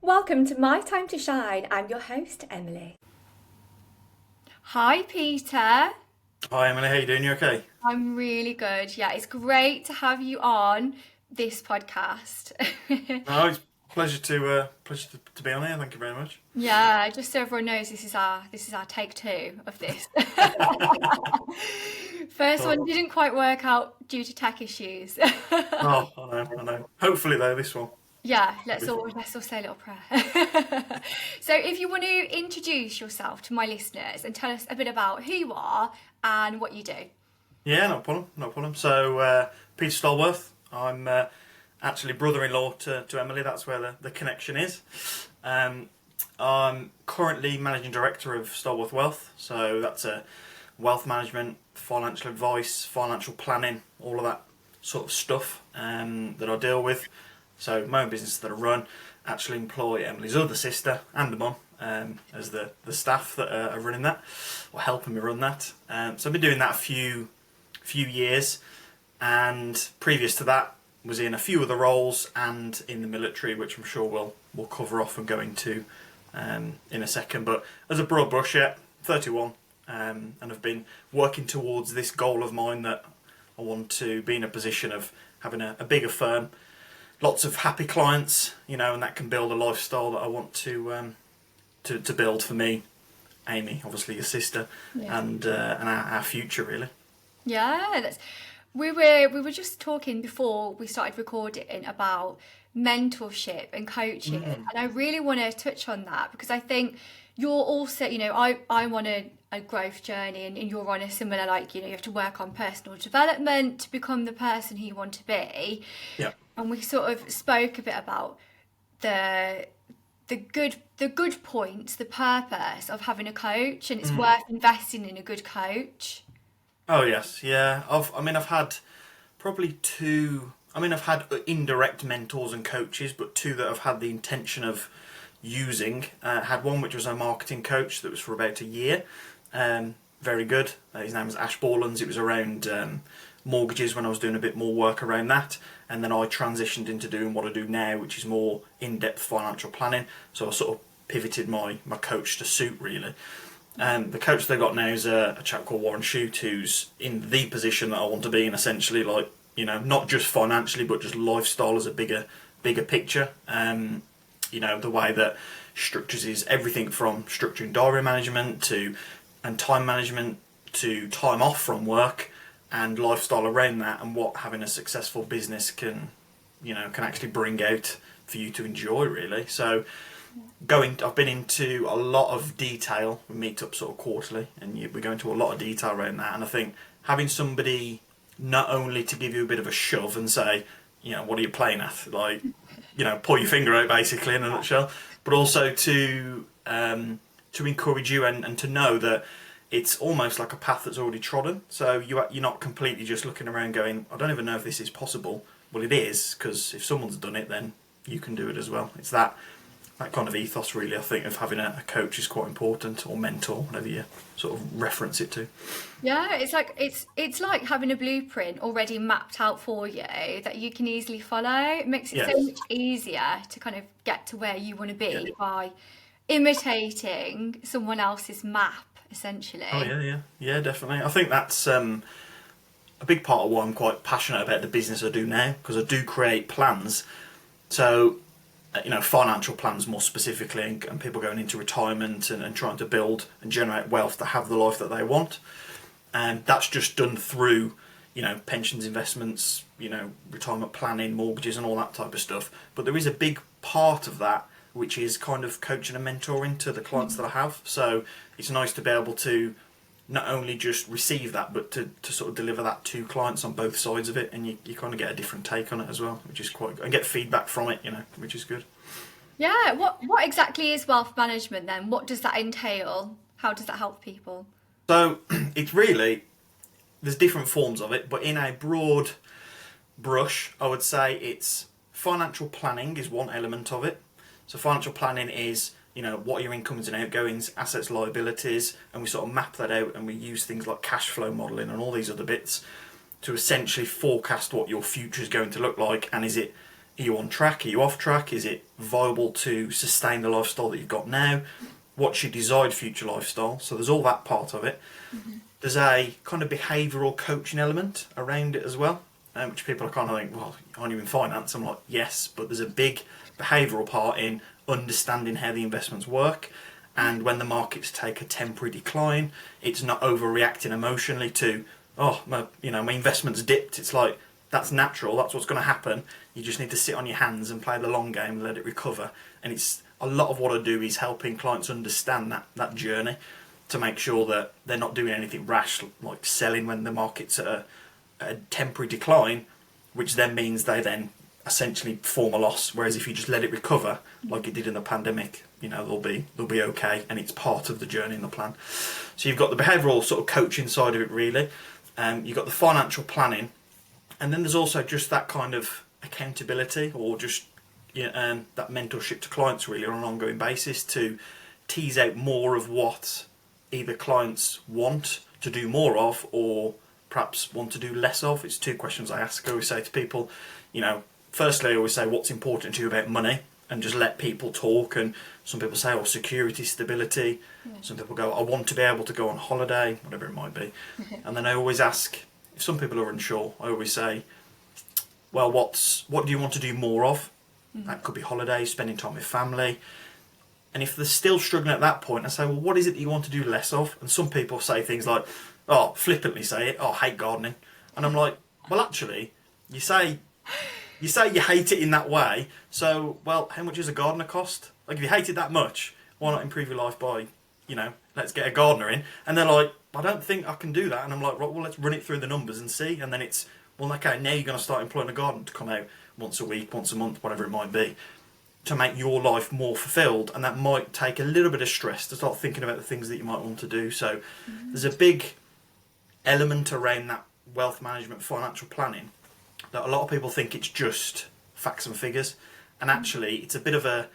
Welcome to My Time to Shine. I'm your host, Emily. Hi, Peter. Hi Emily, how you doing? You okay? I'm really good. Yeah, it's great to have you on this podcast. No, it's a pleasure to be on here. Thank you very much. Yeah, just so everyone knows, this is our take two of this. First one Oh, didn't quite work out due to tech issues. oh, I know. Hopefully though, this one Yeah, will let's be all fine. let's all say a little prayer. So, if you want to introduce yourself to my listeners and tell us a bit about who you are and what you do. Yeah, no problem, no problem. So, Peter Stalworth, I'm actually brother-in-law to Emily. That's where the connection is. Um, I'm currently managing director of Stalworth Wealth. So that's a wealth management, financial advice, financial planning, all of that sort of stuff that I deal with. So my own business that I run actually employ Emily's other sister and the mum as the staff that are running that or helping me run that. So I've been doing that a few years, and previous to that was in a few other roles and in the military, which I'm sure we'll cover off and go into in a second. But as a broad brush, yeah, 31, and I've been working towards this goal of mine that I want to be in a position of having a bigger firm, lots of happy clients, and that can build a lifestyle that I want to build for me, Amy, obviously your sister, Yeah. and our future really. Yeah, we were just talking before we started recording about mentorship and coaching, and I really want to touch on that because I think you're also, I'm on a growth journey, and you're on a similar, like, you have to work on personal development to become the person who you want to be. Yeah. And we sort of spoke a bit about the the good points, the purpose of having a coach, and it's worth investing in a good coach. Oh yes, yeah. I've had probably two. I've had indirect mentors and coaches, but two that I've had the intention of using. Had one which was a marketing coach that was for about a year. Very good. His name was Ash Borlands. It was around mortgages when I was doing a bit more work around that, and then I transitioned into doing what I do now, which is more in-depth financial planning. So I sort of pivoted my coach to suit really. The coach they got now is a chap called Warren Shute, who's in the position that I want to be in, essentially, like, not just financially, but just lifestyle as a bigger picture. The way that structures is everything from structuring diary management and time management to time off from work and lifestyle around that, and what having a successful business can actually bring out for you to enjoy really. So I've been into a lot of detail. We meet up sort of quarterly, and we go into a lot of detail around that. And I think having somebody not only to give you a bit of a shove and say, what are you playing at? Like, pull your finger out basically in a nutshell, but also to encourage you and to know that it's almost like a path that's already trodden. So you're not completely just looking around going, I don't even know if this is possible. Well, it is, because if someone's done it, then you can do it as well. It's that kind of ethos really, I think, of having a coach is quite important, or mentor, whatever you sort of reference it to. Yeah, it's like having a blueprint already mapped out for you that you can easily follow. It makes it so Yes. much easier to kind of get to where you want to Yeah. be by imitating someone else's map, Oh essentially. yeah, yeah, yeah, definitely. I think that's a big part of why I'm quite passionate about the business I do now, because I do create plans. So, financial plans more specifically, and people going into retirement and trying to build and generate wealth to have the life that they want. And that's just done through, pensions, investments, retirement planning, mortgages, and all that type of stuff. But there is a big part of that which is kind of coaching and mentoring to the clients that I have. So it's nice to be able to not only just receive that, but to sort of deliver that to clients on both sides of it, and you kind of get a different take on it as well, which is quite good, and get feedback from it, which is good. Yeah, what exactly is wealth management then? What does that entail? How does that help people? So it's really, there's different forms of it, but in a broad brush, I would say it's financial planning is one element of it. So financial planning is, what are your incomes and outgoings, assets, liabilities, and we sort of map that out, and we use things like cash flow modelling and all these other bits to essentially forecast what your future is going to look like, and is Are you on track? Are you off track? Is it viable to sustain the lifestyle that you've got now? What's your desired future lifestyle? So there's all that part of it. There's a kind of behavioural coaching element around it as well, which people are kind of like, well, aren't you in finance? I'm like, yes, but there's a big behavioural part in understanding how the investments work. And when the markets take a temporary decline, it's not overreacting emotionally to, oh, my investment's dipped. It's like, that's natural, that's what's going to happen. You just need to sit on your hands and play the long game and let it recover. And it's a lot of what I do is helping clients understand that journey to make sure that they're not doing anything rash, like selling when the market's at a temporary decline, which then means they then essentially form a loss. Whereas if you just let it recover, like it did in the pandemic, they'll be okay, and it's part of the journey and the plan. So you've got the behavioural sort of coaching side of it, really. You've got the financial planning, and then there's also just that kind of accountability, or just that mentorship to clients, really, on an ongoing basis, to tease out more of what either clients want to do more of, or perhaps want to do less of. It's two questions I ask. I always say to people, firstly, I always say, what's important to you about money? And just let people talk. And some people say, oh, security, stability. Yeah. Some people go, I want to be able to go on holiday, whatever it might be. And then I always ask, if some people are unsure, I always say, well, what do you want to do more of? That could be holidays, spending time with family. And if they're still struggling at that point, I say, well, what is it that you want to do less of? And some people say things like, flippantly say it, I hate gardening. And I'm like, well, actually, you say you hate it in that way, so, well, how much does a gardener cost? Like, if you hate it that much, why not improve your life by, let's get a gardener in? And they're like, I don't think I can do that. And I'm like, right, well, let's run it through the numbers and see. And then it's, well, okay, now you're going to start employing a gardener to come out once a week, once a month, whatever it might be, to make your life more fulfilled. And that might take a little bit of stress to start thinking about the things that you might want to do. So there's a big element around that wealth management, financial planning, that a lot of people think it's just facts and figures, and actually it's a bit of a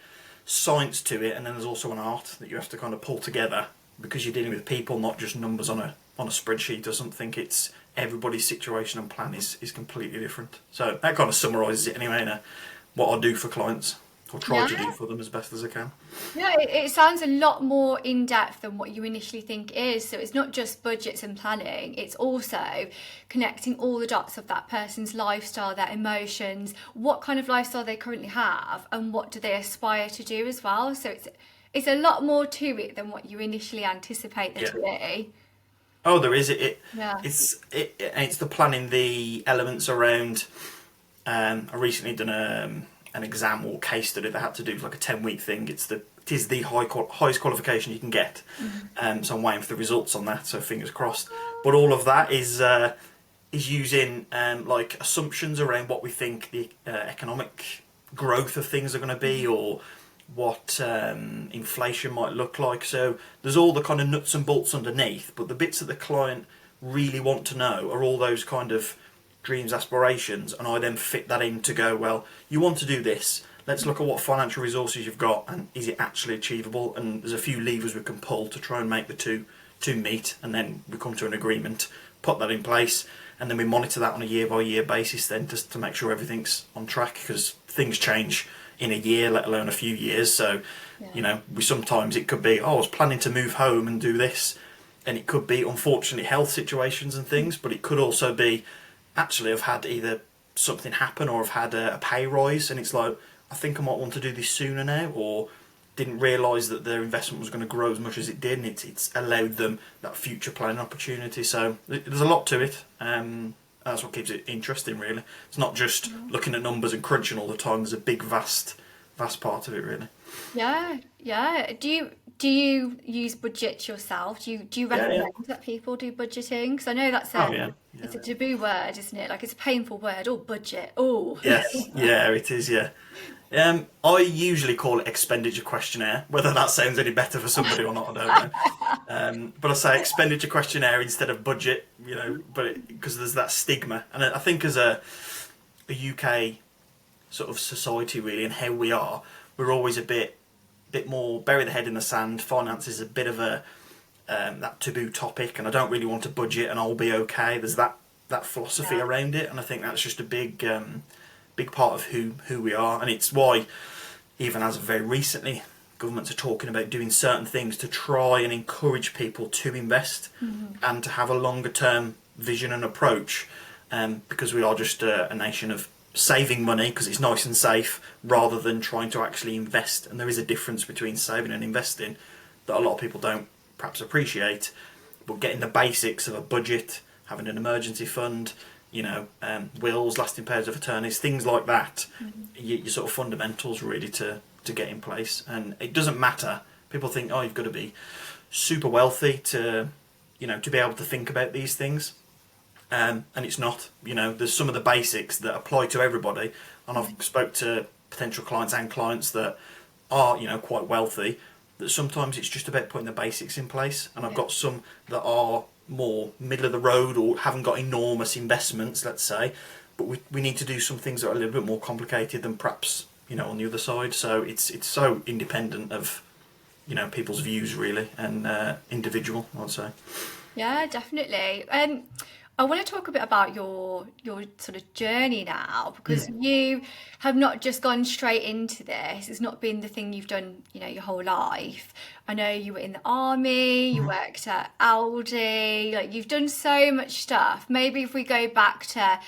science to it, and then there's also an art that you have to kind of pull together, because you're dealing with people, not just numbers on a spreadsheet or something. It's everybody's situation and plan is completely different. So that kind of summarises it anyway, what I do for clients, or try to do for them as best as I can. Yeah, it sounds a lot more in-depth than what you initially think it is. So it's not just budgets and planning, it's also connecting all the dots of that person's lifestyle, their emotions, what kind of lifestyle they currently have, and what do they aspire to do as well. So it's a lot more to it than what you initially anticipate there to be. Oh, there is. It's the planning, the elements around. I recently done an exam or case study that I had to do, like a 10-week thing. It is the highest qualification you can get. So I'm waiting for the results on that. So fingers crossed. But all of that is using like assumptions around what we think the economic growth of things are going to be, or what inflation might look like. So there's all the kind of nuts and bolts underneath, but the bits that the client really want to know are all those kind of dreams, aspirations, and I then fit that in to go, well, you want to do this, let's look at what financial resources you've got, and is it actually achievable? And there's a few levers we can pull to try and make the two meet, and then we come to an agreement, put that in place, and then we monitor that on a year by year basis then, just to make sure everything's on track, because things change in a year, let alone a few years. So we sometimes, it could be, I was planning to move home and do this, and it could be unfortunately health situations and things, but it could also be, actually I've had either something happen or I've had a pay rise, and it's like, I think I might want to do this sooner now, or didn't realise that their investment was going to grow as much as it did, and it's allowed them that future planning opportunity. So there's a lot to it. That's what keeps it interesting, really. It's not just looking at numbers and crunching all the time. There's a big, vast part of it, really. Yeah. Do you use budgets yourself? Do you recommend that people do budgeting? Because I know that's it's a taboo word, isn't it? Like, it's a painful word. Oh, budget. Oh. Yes. Yeah, it is. Yeah. I usually call it expenditure questionnaire. Whether that sounds any better for somebody or not, I don't know. But I say expenditure questionnaire instead of budget, but because there's that stigma, and I think as a UK sort of society, really, and how we are, we're always a bit more bury the head in the sand. Finance is a bit of a that taboo topic, and I don't really want to budget, and I'll be okay. There's that philosophy around it, and I think that's just a big big part of who we are, and it's why, even as of very recently, governments are talking about doing certain things to try and encourage people to invest and to have a longer term vision and approach, because we are just a nation of saving money because it's nice and safe, rather than trying to actually invest. And there is a difference between saving and investing that a lot of people don't perhaps appreciate. But getting the basics of a budget, having an emergency fund, wills, lasting powers of attorneys, things like that, your sort of fundamentals really to get in place. And it doesn't matter. People think, oh, you've got to be super wealthy to be able to think about these things. And it's not. There's some of the basics that apply to everybody. And I've spoke to potential clients and clients that are, quite wealthy, that sometimes it's just about putting the basics in place. And I've got some that are more middle of the road or haven't got enormous investments, let's say, but we need to do some things that are a little bit more complicated than perhaps on the other side. So it's so independent of people's views really, and individual, I'd say. Yeah, definitely. I want to talk a bit about your sort of journey now, because you have not just gone straight into this. It's not been the thing you've done, your whole life. I know you were in the army, you worked at Aldi, like you've done so much stuff. Maybe if we go back to,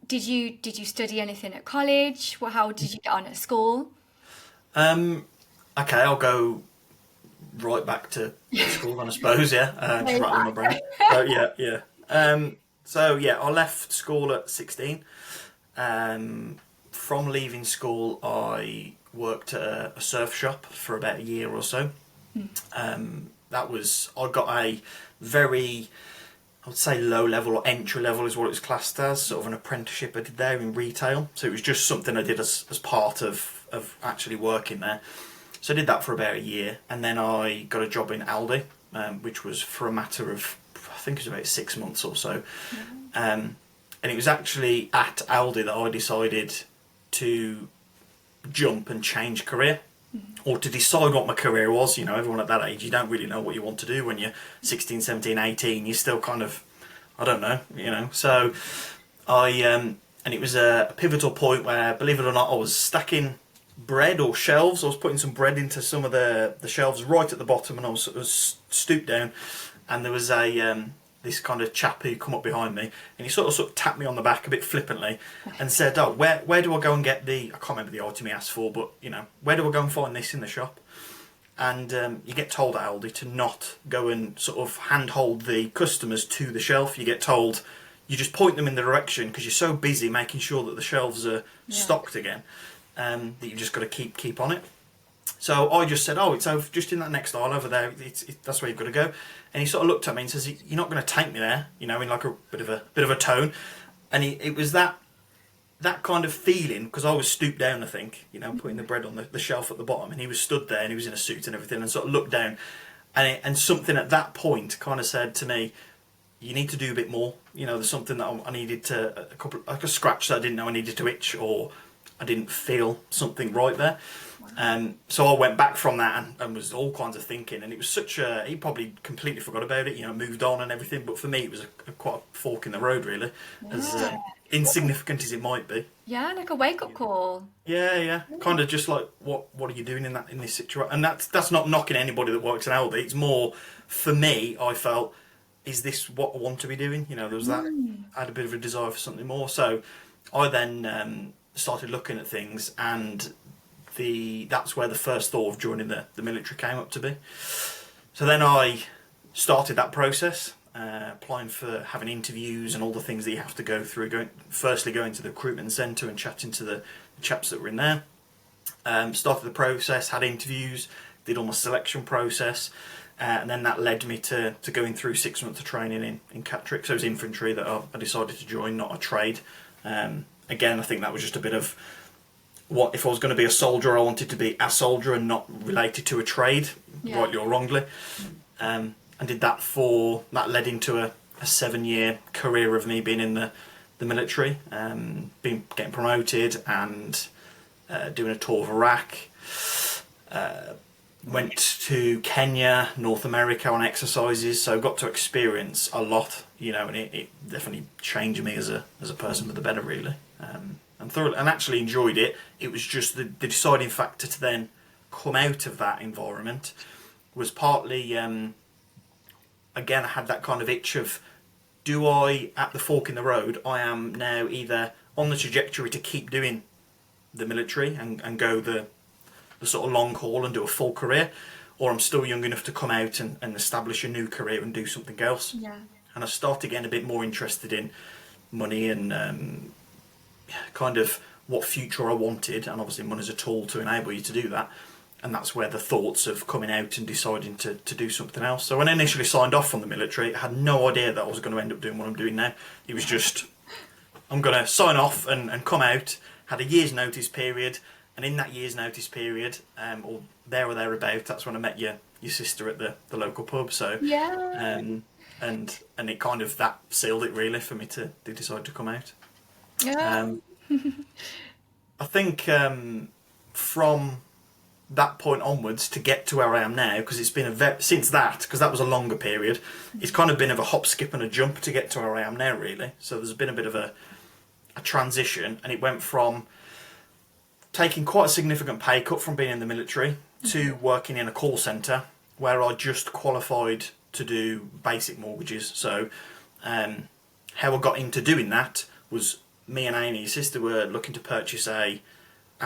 did you study anything at college? How did you get on at school? Okay, I'll go right back to school, I suppose. Yeah, just rattling my brain. Yeah. I left school at 16. From leaving school, I worked at a surf shop for about a year or so. I got a very, I would say, low level or entry level is what it was classed as, sort of an apprenticeship I did there in retail. So it was just something I did as part of actually working there. So I did that for about a year, and then I got a job in Aldi, which was for a matter of, I think it was about 6 months or so. And it was actually at Aldi that I decided to jump and change career, or to decide what my career was. Everyone at that age, you don't really know what you want to do when you're 16, 17, 18. You're still kind of, I don't know, So and it was a pivotal point where, believe it or not, I was stacking bread or shelves. I was putting some bread into some of the shelves right at the bottom, and I was sort of stooped down, and there was this kind of chap who come up behind me, and he sort of tapped me on the back a bit flippantly and said, oh, where do I go and get I can't remember the item he asked for, but where do I go and find this in the shop? And you get told at Aldi to not go and sort of handhold the customers to the shelf. You get told, you just point them in the direction, because you're so busy making sure that the shelves are stocked again, that you've just got to keep on it. So I just said, oh, it's over, just in that next aisle over there. That's where you've got to go. And he sort of looked at me and says, you're not going to take me there, in like a bit of a tone. And it was that kind of feeling, because I was stooped down, I think, putting the bread on the shelf at the bottom, and he was stood there, and he was in a suit and everything, and sort of looked down, and something at that point kind of said to me, you need to do a bit more. There's something that I needed to, like a scratch that I didn't know I needed to itch, or I didn't feel something right there. So I went back from that and was all kinds of thinking, and it was he probably completely forgot about it, moved on and everything, but for me it was quite a fork in the road, really, as insignificant as it might be. Yeah, like a wake-up call. Yeah, kind of just like, what are you doing in this situation? And that's not knocking anybody that works in Aldi. It's more, for me, I felt, is this what I want to be doing? There was that, I had a bit of a desire for something more. So I then started looking at things, and that's where the first thought of joining the military came up to be. So then I started that process, applying for having interviews and all the things that you have to go through. Firstly going to the recruitment centre and chatting to the chaps that were in there. Started the process, had interviews, did all my selection process, and then that led me to going through 6 months of training in Catrick. So it was infantry that I decided to join, not a trade. Again, I think that was just a bit of, what if I was going to be a soldier, I wanted to be a soldier and not related to a trade, rightly or wrongly. And did that that led into a 7-year career of me being in the military, getting promoted and doing a tour of Iraq. Went to Kenya, North America on exercises, so got to experience a lot, and it definitely changed me as a person for the better, really. and thoroughly, and actually enjoyed it. It was just the deciding factor to then come out of that environment was partly, again, I had that kind of itch of, do I, at the fork in the road, I am now either on the trajectory to keep doing the military and go the sort of long haul and do a full career, or I'm still young enough to come out and establish a new career and do something else. Yeah. And I started getting a bit more interested in money and kind of what future I wanted, and obviously money's a tool to enable you to do that. And that's where the thoughts of coming out and deciding to do something else. So when I initially signed off from the military, I had no idea that I was going to end up doing what I'm doing now. It was just, I'm going to sign off and come out, had a year's notice period, and in that year's notice period, or there or thereabout, that's when I met your sister at the local pub. So Yeah. and it kind of, that sealed it really for me to decide to come out. Yeah. I think from that point onwards to get to where I am now, because it's been since that, because that was a longer period, it's kind of been of a hop, skip and a jump to get to where I am now really. So there's been a bit of a transition, and it went from taking quite a significant pay cut from being in the military to working in a call centre where I just qualified to do basic mortgages. So how I got into doing that was me and Amy, his sister, were looking to purchase our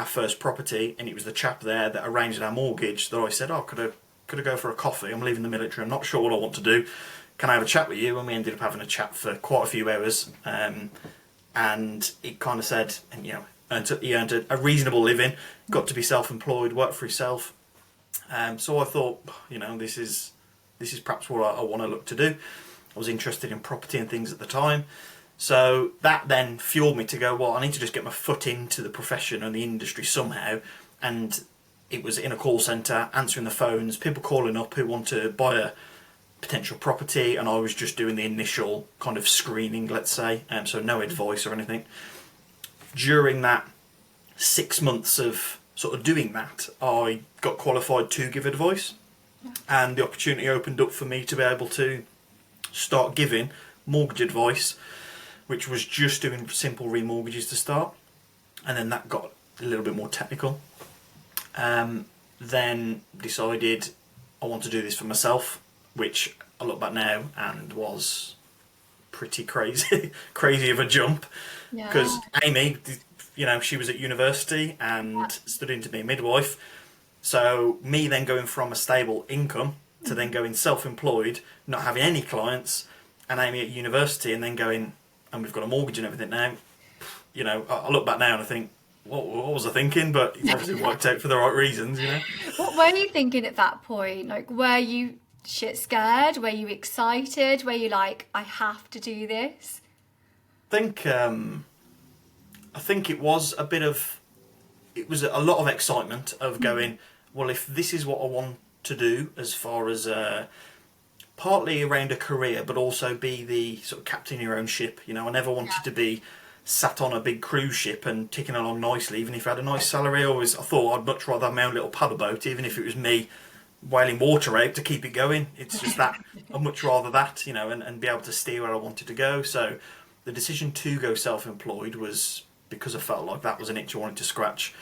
first property, and it was the chap there that arranged our mortgage that I said, oh, could I go for a coffee? I'm leaving the military, I'm not sure what I want to do. Can I have a chat with you? And we ended up having a chat for quite a few hours. And it kind of said, and he earned a reasonable living, got to be self-employed, work for himself. So I thought, this is perhaps what I want to look to do. I was interested in property and things at the time. So that then fueled me to go, well, I need to just get my foot into the profession and the industry somehow. And it was in a call centre, answering the phones, people calling up who want to buy a potential property, and I was just doing the initial kind of screening, let's say, so no advice or anything. During that 6 months of sort of doing that, I got qualified to give advice, and the opportunity opened up for me to be able to start giving mortgage advice, which was just doing simple remortgages to start, and then that got a little bit more technical. Then decided I want to do this for myself, which I look back now and was pretty crazy, crazy of a jump, because Amy, she was at university and studying to be a midwife. So me then going from a stable income to then going self-employed, not having any clients, and Amy at university, and then going, and we've got a mortgage and everything now. I look back now and I think, what was I thinking? But it's obviously worked out for the right reasons, What were you thinking at that point? Like, were you shit scared? Were you excited? Were you like, I have to do this? I think it was a lot of excitement of going, well, if this is what I want to do, as far as partly around a career, but also be the sort of captain of your own ship. I never wanted to be sat on a big cruise ship and ticking along nicely, even if I had a nice salary. I thought I'd much rather have my own little paddle boat, even if it was me whaling water out to keep it going. It's just that I'd much rather that, and be able to steer where I wanted to go. So the decision to go self-employed was because I felt like that was an itch I wanted to scratch,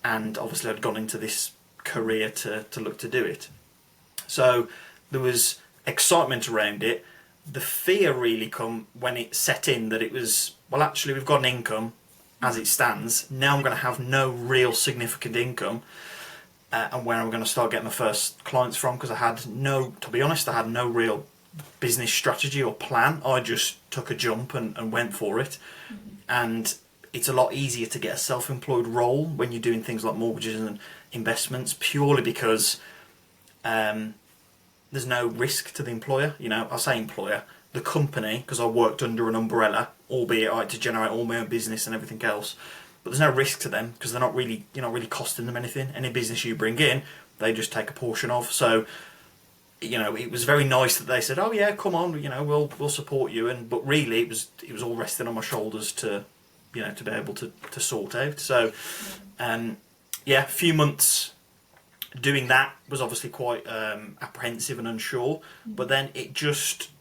and obviously I'd gone into this career to look to do it. So there was excitement around it. The fear really come when it set in that it was, well, actually we've got an income as it stands. Now I'm going to have no real significant income, and where I'm going to start getting my first clients from, because I had no real business strategy or plan. I just took a jump and went for it. And it's a lot easier to get a self-employed role when you're doing things like mortgages and investments, purely because there's no risk to the employer. I say employer, the company, because I worked under an umbrella, albeit I had to generate all my own business and everything else. But there's no risk to them because you're not really costing them anything. Any business you bring in, they just take a portion of. So, it was very nice that they said, "Oh yeah, come on, we'll support you." But really, it was all resting on my shoulders to be able to sort out. So, a few months doing that was obviously quite apprehensive and unsure, but then it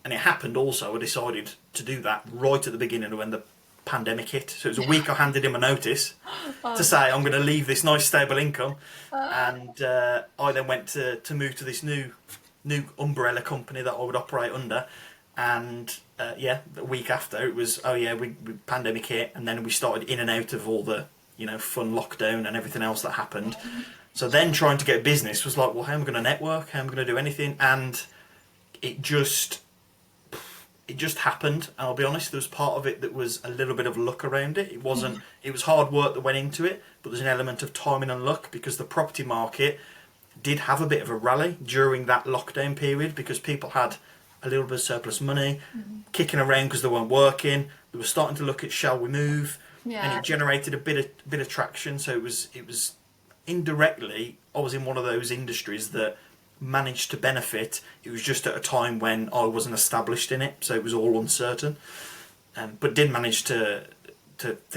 happened also. I decided to do that right at the beginning when the pandemic hit. So it was a week I handed him a notice to say I'm going to leave this nice stable income, and I then went to move to this new umbrella company that I would operate under, and a week after it was we pandemic hit, and then we started in and out of all the fun lockdown and everything else that happened. So then trying to get business was like, well, how am I going to network? How am I going to do anything? And it just happened. And I'll be honest, there was part of it that was a little bit of luck around it. It wasn't. It was hard work that went into it, but there's an element of timing and luck, because the property market did have a bit of a rally during that lockdown period, because people had a little bit of surplus money kicking around because they weren't working. They were starting to look at shall we move, and it generated a bit of traction. So it was indirectly, I was in one of those industries that managed to benefit. It was just at a time when I wasn't established in it, so it was all uncertain, but did manage to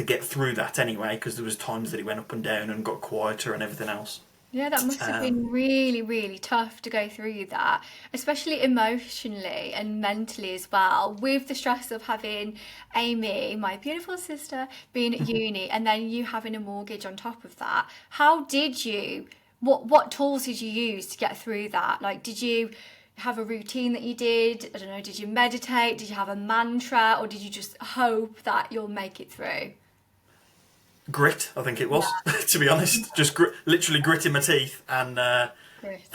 get through that anyway, because there was times that it went up and down and got quieter and everything else. Yeah, that must have been really, really tough to go through that, especially emotionally and mentally as well, with the stress of having Amy, my beautiful sister, being at uni, and then you having a mortgage on top of that. How did you, what tools did you use to get through that? Like, did you have a routine that you did? I don't know, did you meditate? Did you have a mantra? Or did you just hope that you'll make it through? Grit, I think it was, to be honest. Just literally gritting my teeth and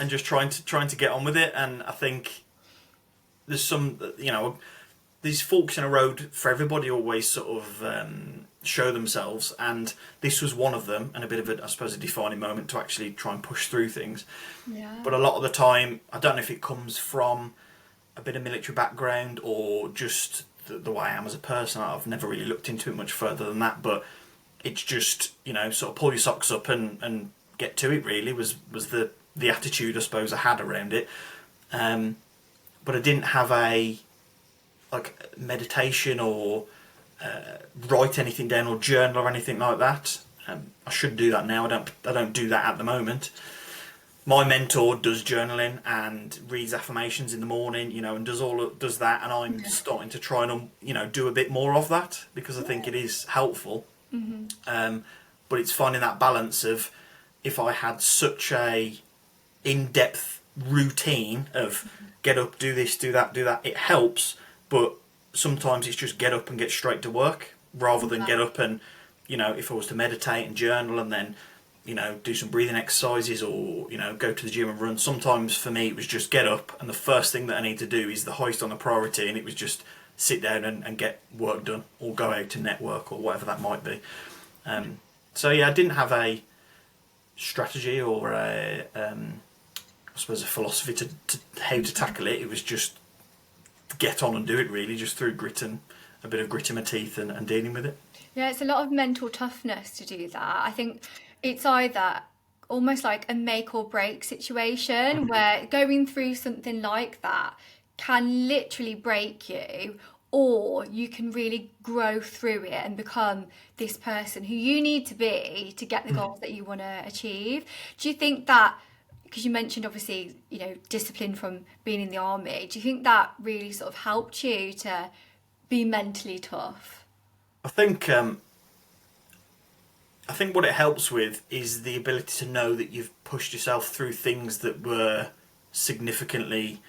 just trying to get on with it. And I think there's some, these forks in a road for everybody always sort of show themselves, and this was one of them, and a bit of a, I suppose, a defining moment to actually try and push through things. Yeah. But a lot of the time, I don't know if it comes from a bit of military background or just the way I am as a person. I've never really looked into it much further than that, but it's just, sort of pull your socks up and get to it, really, was the attitude, I suppose, I had around it. But I didn't have a meditation or write anything down or journal or anything like that. I should do that now. I don't do that at the moment. My mentor does journaling and reads affirmations in the morning, and does that, and I'm starting to try and do a bit more of that, because I think it is helpful. But it's finding that balance of, if I had such a in-depth routine of get up, do this, do that, it helps, but sometimes it's just get up and get straight to work, rather than get up and, if I was to meditate and journal and then, do some breathing exercises or, go to the gym and run. Sometimes for me it was just get up, and the first thing that I need to do is the highest on the priority, and it was just sit down and get work done, or go out to network, or whatever that might be. I didn't have a strategy or I suppose a philosophy to how to tackle it. It was just get on and do it, really, just through grit and a bit of grit in my teeth and dealing with it. Yeah, it's a lot of mental toughness to do that. I think it's either almost like a make or break situation, where going through something like that can literally break you, or you can really grow through it and become this person who you need to be to get the goals that you want to achieve. Do you think that, because you mentioned obviously, discipline from being in the army, do you think that really sort of helped you to be mentally tough? I think what it helps with is the ability to know that you've pushed yourself through things that were significantly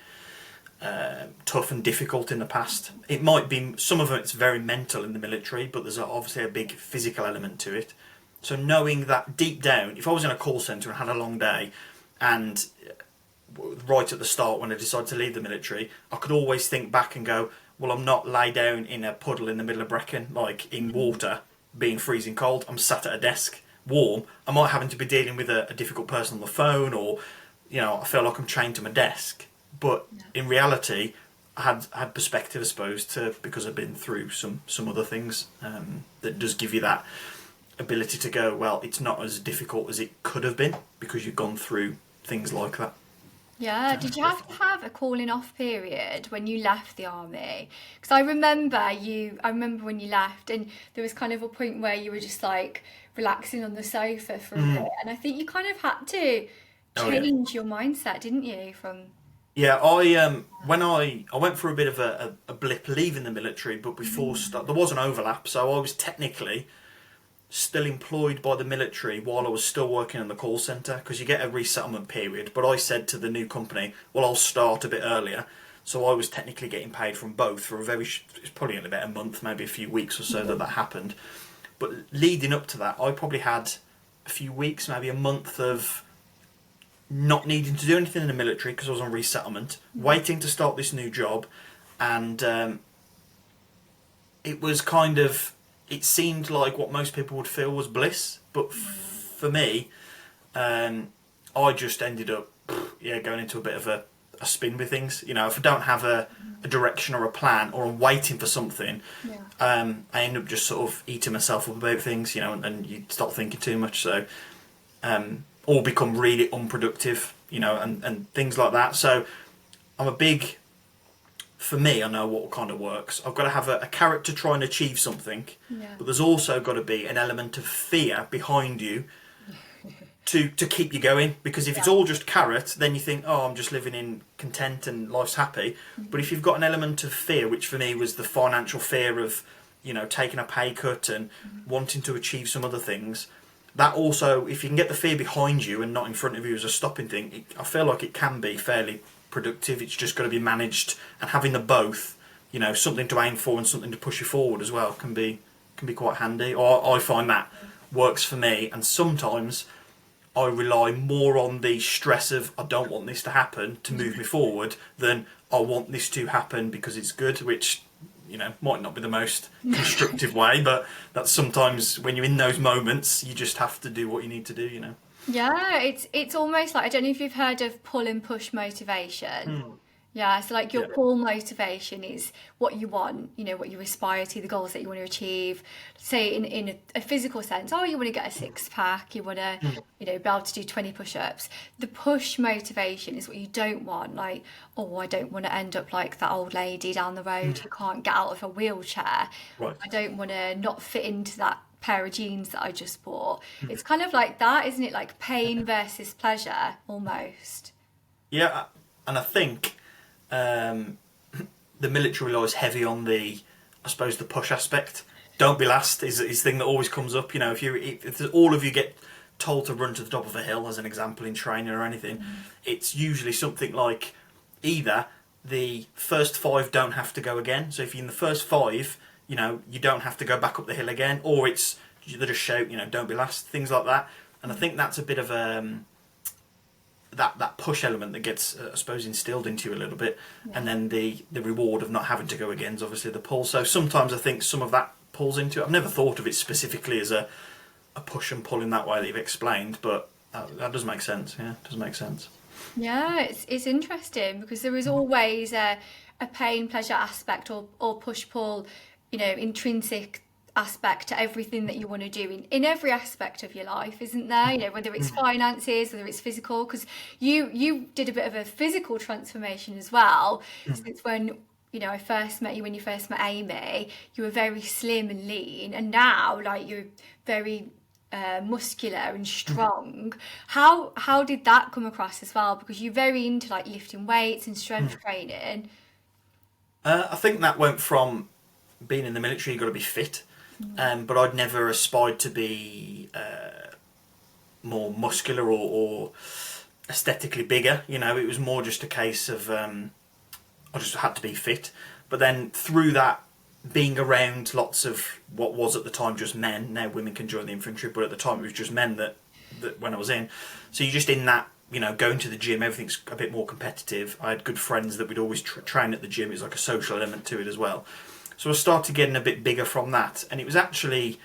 tough and difficult in the past. It might be, some of it's very mental in the military, but there's obviously a big physical element to it. So knowing that deep down, if I was in a call centre and had a long day, and right at the start when I decided to leave the military, I could always think back and go, well, I'm not lay down in a puddle in the middle of Brecon, like in water, being freezing cold. I'm sat at a desk, warm. I might happen to be dealing with a difficult person on the phone, or I feel like I'm chained to my desk. But in reality, I had perspective, I suppose, because I've been through some other things that does give you that ability to go, well, it's not as difficult as it could have been, because you've gone through things like that. Yeah, did you have to have a calling off period when you left the army? Because I remember when you left, and there was kind of a point where you were just like relaxing on the sofa for a bit, and I think you kind of had to change your mindset, didn't you, from Yeah, when I went through a bit of a blip leaving the military, but before there was an overlap, so I was technically still employed by the military while I was still working in the call centre, because you get a resettlement period. But I said to the new company, well, I'll start a bit earlier. So I was technically getting paid from both for a it's probably only about a month, maybe a few weeks or so that happened. But leading up to that, I probably had a few weeks, maybe a month of not needing to do anything in the military because I was on resettlement, waiting to start this new job, and it was kind of, it seemed like what most people would feel was bliss, but for me, I just ended up, going into a bit of a spin with things. You know, if I don't have a direction or a plan, or I'm waiting for something, I end up just sort of eating myself up about things, you know, and you start thinking too much, so or become really unproductive, you know, and things like that. So I'm a big, for me, I know what kind of works. I've got to have a carrot to try and achieve something, but there's also got to be an element of fear behind you to keep you going. Because if it's all just carrot, then you think, oh, I'm just living in content and life's happy. But if you've got an element of fear, which for me was the financial fear of, you know, taking a pay cut and wanting to achieve some other things, that also, if you can get the fear behind you and not in front of you as a stopping thing, I feel like it can be fairly productive. It's just got to be managed, and having the both, you know, something to aim for and something to push you forward as well, can be quite handy. Or I find that works for me, and sometimes I rely more on the stress of I don't want this to happen to move me forward than I want this to happen because it's good, which, you know, might not be the most constructive way, but that's sometimes when you're in those moments, you just have to do what you need to do, you know. Yeah, it's almost like, I don't know if you've heard of pull and push motivation. Yeah, so like your Yeah. pull motivation is what you want, you know, what you aspire to, the goals that you want to achieve. Say in a physical sense, oh, you want to get a six pack, you want to, you know, be able to do 20 push-ups. The push motivation is what you don't want, like, oh, I don't want to end up like that old lady down the road who can't get out of a wheelchair. Right. I don't want to not fit into that pair of jeans that I just bought. It's kind of like that, isn't it? Like pain versus pleasure, almost. Yeah, and I think the military relies heavy on the, I suppose, the push aspect. Don't be last is the thing that always comes up. You know, if all of you get told to run to the top of a hill, as an example, in training or anything, it's usually something like either the first five don't have to go again. So if you're in the first five, you know, you don't have to go back up the hill again, or it's they just shout, you know, don't be last, things like that. And I think that's a bit of that push element that gets, I suppose, instilled into you a little bit, and then the reward of not having to go again is obviously the pull. So sometimes I think some of that pulls into it. I've never thought of it specifically as a push and pull in that way that you've explained, but that does make sense. Yeah, it does make sense. Yeah, it's interesting because there is always a pain pleasure aspect or push pull, you know, intrinsic aspect to everything that you want to do in every aspect of your life, isn't there? You know, whether it's finances, whether it's physical, because you did a bit of a physical transformation as well. Since when, you know, I first met you, when you first met Amy, you were very slim and lean, and now like you're very muscular and strong. How did that come across as well? Because you're very into like lifting weights and strength training. I think that went from being in the military, you've got to be fit, but I'd never aspired to be more muscular or aesthetically bigger. You know, it was more just a case of I just had to be fit. But then through that, being around lots of what was at the time just men, now women can join the infantry, but at the time it was just men that when I was in. So you're just in that, you know, going to the gym, everything's a bit more competitive. I had good friends that would always train at the gym. It was like a social element to it as well. So I started getting a bit bigger from that. And it was actually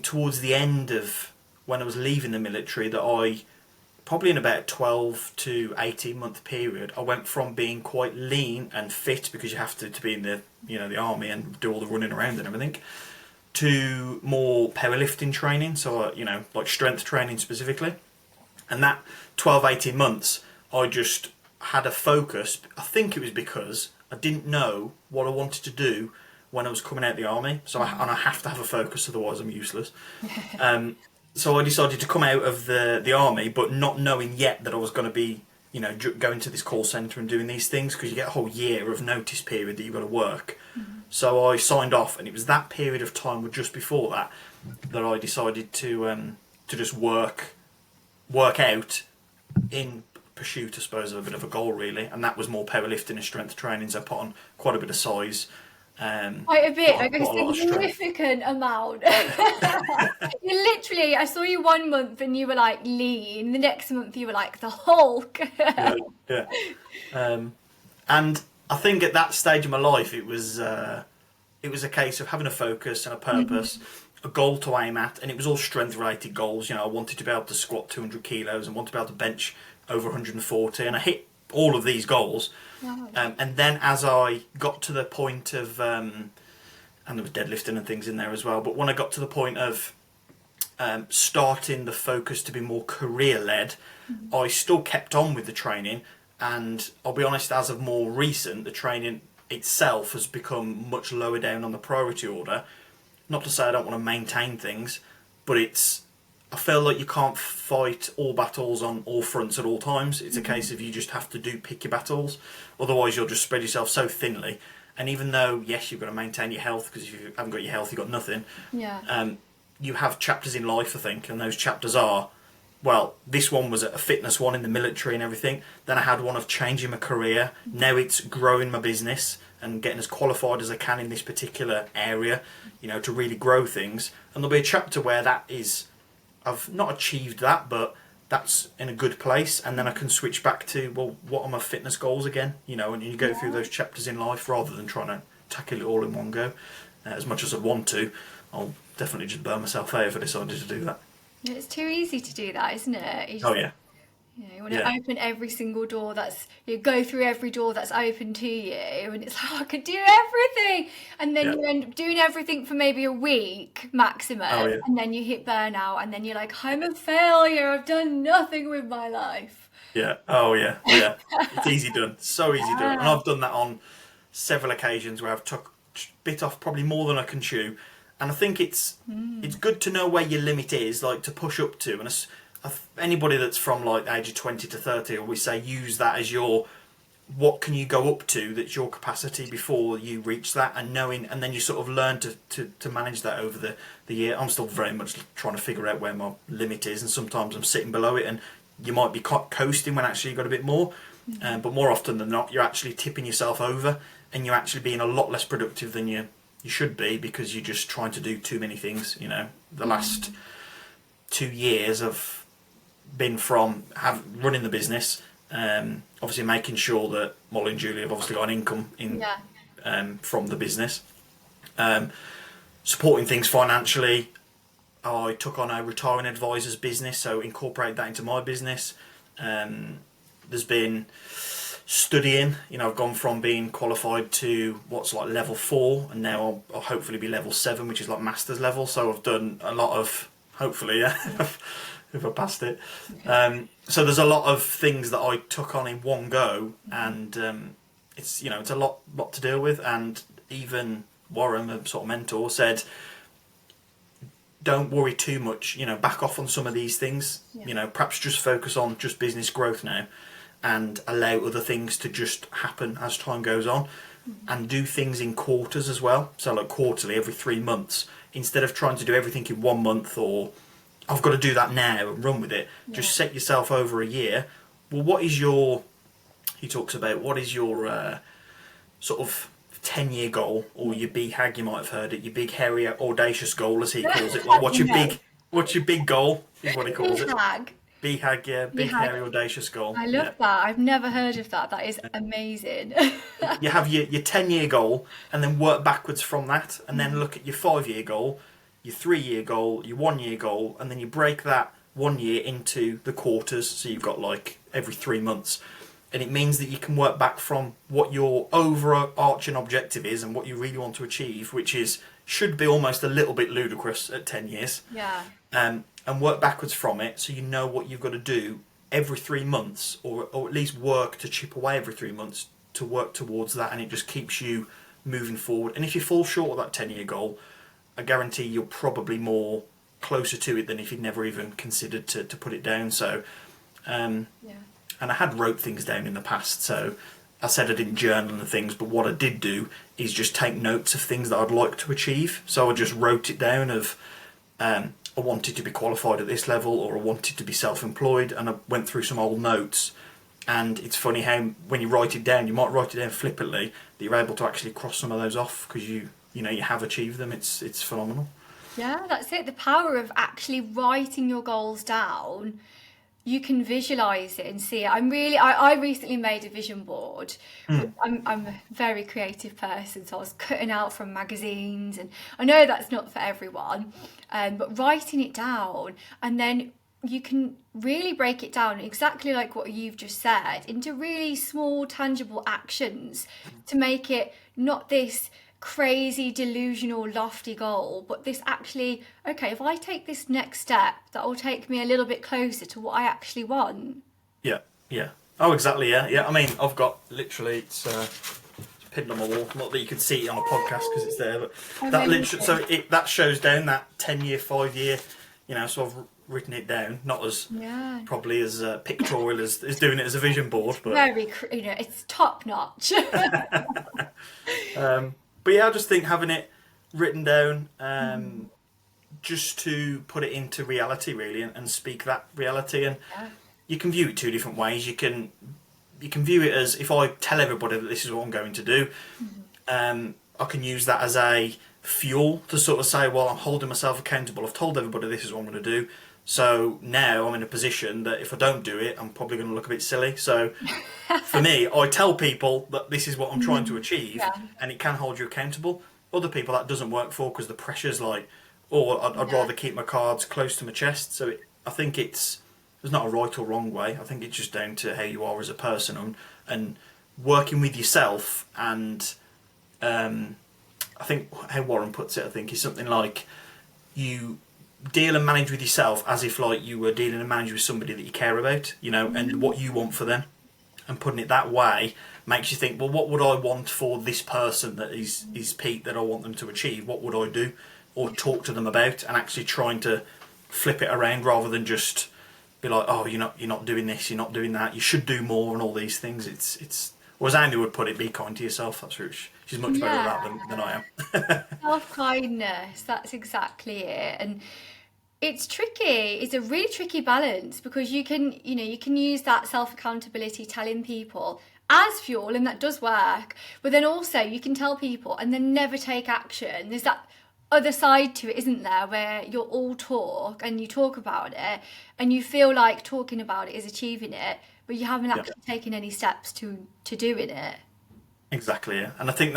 towards the end of when I was leaving the military that I, probably in about a 12 to 18 month period, I went from being quite lean and fit, because you have to be in the, you know, the army and do all the running around and everything, to more powerlifting training. So, you know, like strength training specifically. And that 12, 18 months, I just had a focus. I think it was because I didn't know what I wanted to do when I was coming out of the army. So I have to have a focus, otherwise I'm useless. So I decided to come out of the army, but not knowing yet that I was going to be you know, going to this call centre and doing these things, because you get a whole year of notice period that you've got to work. So I signed off, and it was that period of time, or just before that, that I decided to just work out in pursuit, I suppose, of a bit of a goal, really. And that was more powerlifting and strength training. So I put on quite a bit of size. Quite a bit, like a lot of strength. significant amount. You literally, I saw you one month and you were like lean. The next month you were like the Hulk. Yeah. And I think at that stage of my life, it was a case of having a focus and a purpose, a goal to aim at, and it was all strength-related goals. You know, I wanted to be able to squat 200 kilos and wanted to be able to bench over 140, and I hit all of these goals. Wow. And then as I got to the point of, and there was deadlifting and things in there as well, but when I got to the point of starting the focus to be more career-led, I still kept on with the training. And I'll be honest, as of more recent, the training itself has become much lower down on the priority order. Not to say I don't want to maintain things, but I feel like you can't fight all battles on all fronts at all times. It's a case of you just have to pick your battles. Otherwise, you'll just spread yourself so thinly. And even though, yes, you've got to maintain your health, because if you haven't got your health, you've got nothing. Yeah. You have chapters in life, I think, and those chapters are, well, this one was a fitness one in the military and everything. Then I had one of changing my career. Now it's growing my business and getting as qualified as I can in this particular area, you know, to really grow things. And there'll be a chapter where I've not achieved that, but that's in a good place. And then I can switch back to, well, what are my fitness goals again? You know, and you go through those chapters in life rather than trying to tackle it all in one go. As much as I'd want to, I'll definitely just burn myself out if I decided to do that. It's too easy to do that, isn't it? Oh, yeah. You want to open every single door you go through every door that's open to you, and it's like, I could do everything. And then you end up doing everything for maybe a week maximum, and then you hit burnout, and then you're like, I'm a failure, I've done nothing with my life. Yeah, oh yeah. It's easy done, so easy done. And I've done that on several occasions where I've bit off probably more than I can chew. And I think it's good to know where your limit is, like to push up to. And anybody that's from like the age of 20 to 30, always say use that as what can you go up to that's your capacity before you reach that, and then you sort of learn to manage that over the year. I'm still very much trying to figure out where my limit is, and sometimes I'm sitting below it, and you might be coasting when actually you've got a bit more. But more often than not, you're actually tipping yourself over, and you're actually being a lot less productive than you should be, because you're just trying to do too many things. You know, the last 2 years I've been from running the business, obviously making sure that Molly and Julie have obviously got an income from the business, supporting things financially. I took on a retiring advisor's business, so incorporate that into my business. There's been studying, you know, I've gone from being qualified to what's like level 4, and now I'll hopefully be level 7, which is like master's level. So I've done a lot of, hopefully, if I passed it. So there's a lot of things that I took on in one go, and it's a lot to deal with. And even Warren, the sort of mentor, said, don't worry too much, you know, back off on some of these things, you know, perhaps just focus on just business growth now, and allow other things to just happen as time goes on, and do things in quarters as well. So like quarterly, every 3 months, instead of trying to do everything in 1 month, or I've got to do that now and run with it. Just set yourself over a year. Well, he talks about what is your sort of 10-year goal, or your BHAG, you might have heard it, your big, hairy, audacious goal, as he calls it. Like, what's your big goal, is what he calls it. BHAG, yeah, big, hairy, audacious goal. I love that. I've never heard of that. That is amazing. You have your 10-year goal, and then work backwards from that, and then look at your 5-year goal, your 3-year goal, your 1-year goal, and then you break that 1 year into the quarters, so you've got like every 3 months. And it means that you can work back from what your overarching objective is and what you really want to achieve, which should be almost a little bit ludicrous at 10 years. Yeah. And work backwards from it, so you know what you've got to do every 3 months, or at least work to chip away every 3 months to work towards that, and it just keeps you moving forward. And if you fall short of that 10-year goal, I guarantee you're probably more closer to it than if you'd never even considered to put it down. So and I had wrote things down in the past, so I said I didn't journal and things, but what I did do is just take notes of things that I'd like to achieve. So I just wrote it down of, I wanted to be qualified at this level, or I wanted to be self-employed, and I went through some old notes. And it's funny how when you write it down, you might write it down flippantly, that you're able to actually cross some of those off because you have achieved them. It's phenomenal. Yeah, that's it. The power of actually writing your goals down. You can visualize it and see it. I recently made a vision board. I'm a very creative person, so I was cutting out from magazines, and I know that's not for everyone, but writing it down, and then you can really break it down exactly like what you've just said into really small, tangible actions to make it not this crazy, delusional, lofty goal, but this actually, okay, if I take this next step, that will take me a little bit closer to what I actually want. Yeah, yeah. Oh, exactly, yeah, yeah. I mean, I've got literally, it's pinned on my wall. Not that you can see it on a podcast because it's there, but that literally, so that shows down that 10-year, 5-year, so I've written it down, not as probably as pictorial as doing it as a vision board, but very, it's top notch. But yeah, I just think having it written down, just to put it into reality, really, and speak that reality, and you can view it two different ways. You can view it as, if I tell everybody that this is what I'm going to do, I can use that as a fuel to sort of say, well, I'm holding myself accountable. I've told everybody this is what I'm going to do. So now I'm in a position that if I don't do it, I'm probably going to look a bit silly. So for me, I tell people that this is what I'm trying to achieve, and it can hold you accountable. Other people that doesn't work for, because the pressure's like, I'd rather keep my cards close to my chest. So I think there's not a right or wrong way. I think it's just down to how you are as a person, and working with yourself. And I think how Warren puts it, I think, is something like you deal and manage with yourself as if like you were dealing and managing with somebody that you care about, and what you want for them, and putting it that way makes you think, well, what would I want for this person that is Pete, that I want them to achieve? What would I do or talk to them about? And actually trying to flip it around rather than just be like, oh, you're not doing this, you're not doing that, you should do more, and all these things. It's or as Amy would put it, be kind to yourself. That's true. She's much better at that than I am. Self-kindness, that's exactly it. And it's tricky. It's a really tricky balance, because you can use that self-accountability, telling people, as fuel, and that does work. But then also you can tell people and then never take action. There's that other side to it, isn't there, where you're all talk and you talk about it and you feel like talking about it is achieving it, but you haven't actually taken any steps to doing it. Exactly, yeah. And I think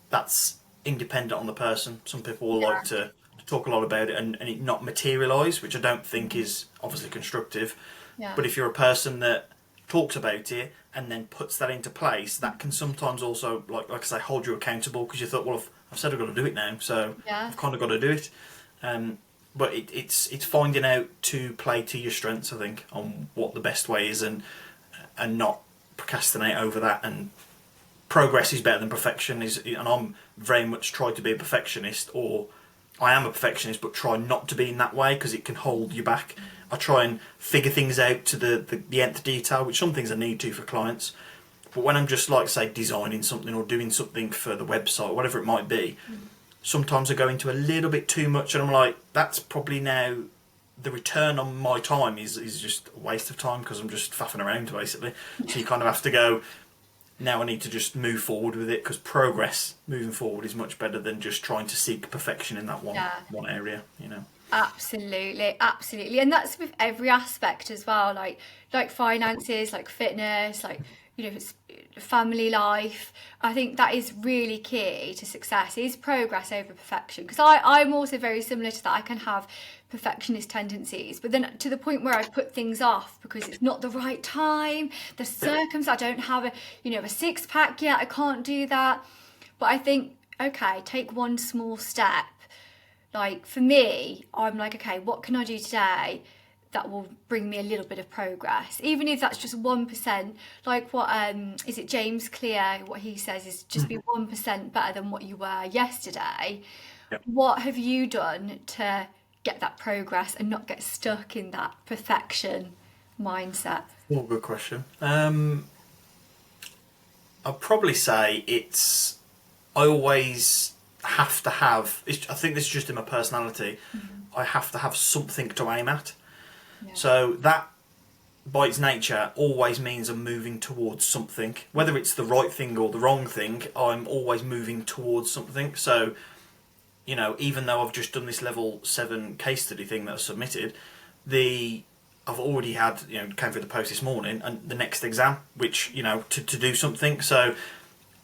that's independent on the person. Some people will like to talk a lot about it and it not materialise, which I don't think is obviously constructive. Yeah. But if you're a person that talks about it and then puts that into place, that can sometimes also, like I say, hold you accountable, because you thought, well, I've said I've got to do it now, so I've kind of got to do it. But it's finding out to play to your strengths, I think, on what the best way is, and not procrastinate over that. And progress is better than perfection. And I'm very much try to be a perfectionist, or I am a perfectionist, but try not to be in that way, because it can hold you back. I try and figure things out to the nth detail, which some things I need to for clients. But when I'm just, like, say, designing something or doing something for the website, whatever it might be, sometimes I go into a little bit too much, and I'm like, that's probably now the return on my time is just a waste of time, because I'm just faffing around, basically. So you kind of have to go, now I need to just move forward with it, because progress moving forward is much better than just trying to seek perfection in that one area, Absolutely, and that's with every aspect as well, like finances, like fitness, like family life. I think that is really key to success, is progress over perfection, because I'm also very similar to that. I can have perfectionist tendencies, but then to the point where I put things off because it's not the right time, the circumstance, I don't have a six-pack yet, I can't do that. But I think, okay, take one small step. Like for me, I'm like, okay, what can I do today that will bring me a little bit of progress, even if that's just 1%. Like what is it, James Clear, what he says is just be 1% better than what you were yesterday. What have you done to get that progress and not get stuck in that perfection mindset? Oh, good question. I'd probably say I always have to have. I think this is just in my personality. I have to have something to aim at. Yeah. So that, by its nature, always means I'm moving towards something. Whether it's the right thing or the wrong thing, I'm always moving towards something. So, even though I've just done this level 7 case study thing that I submitted, I've already had, came through the post this morning, and the next exam, which, to do something. So,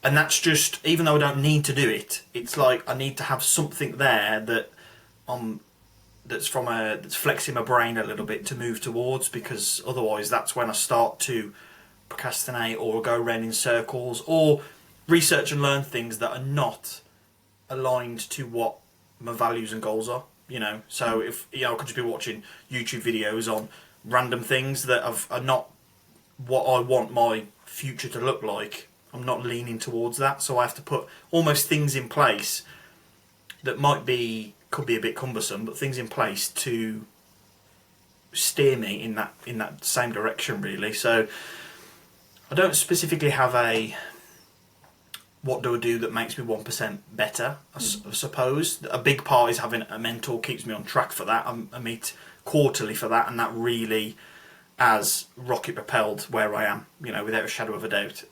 and that's just, even though I don't need to do it, it's like I need to have something there that that's flexing my brain a little bit to move towards, because otherwise that's when I start to procrastinate or go around in circles or research and learn things that are not aligned to what my values and goals are. So if I could just be watching YouTube videos on random things that are not what I want my future to look like. I'm not leaning towards that, so I have to put almost things in place that could be a bit cumbersome, but things in place to steer me in that same direction, really. So I don't specifically have what do I do that makes me 1% better, I suppose. A big part is having a mentor keeps me on track for that. I meet quarterly for that, and that really has rocket propelled where I am, without a shadow of a doubt.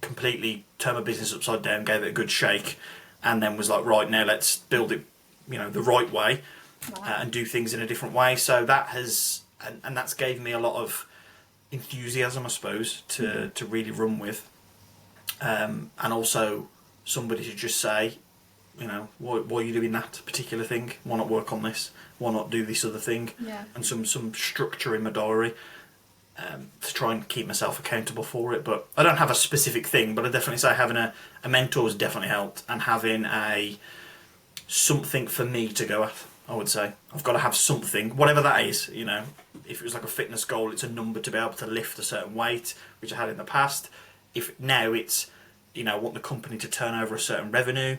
Completely turned my business upside down, gave it a good shake, and then was like, right, now let's build it, the right way. Wow. And do things in a different way. So that has, and that's gave me a lot of enthusiasm, I suppose, to really run with. And also somebody to just say, why are you doing that particular thing? Why not work on this? Why not do this other thing? Yeah. And some structure in my diary to try and keep myself accountable for it. But I don't have a specific thing, but I definitely say having a mentor has definitely helped, and having something for me to go at. I would say I've got to have something, whatever that is. If it was like a fitness goal, it's a number to be able to lift a certain weight, which I had in the past. If now it's, I want the company to turn over a certain revenue,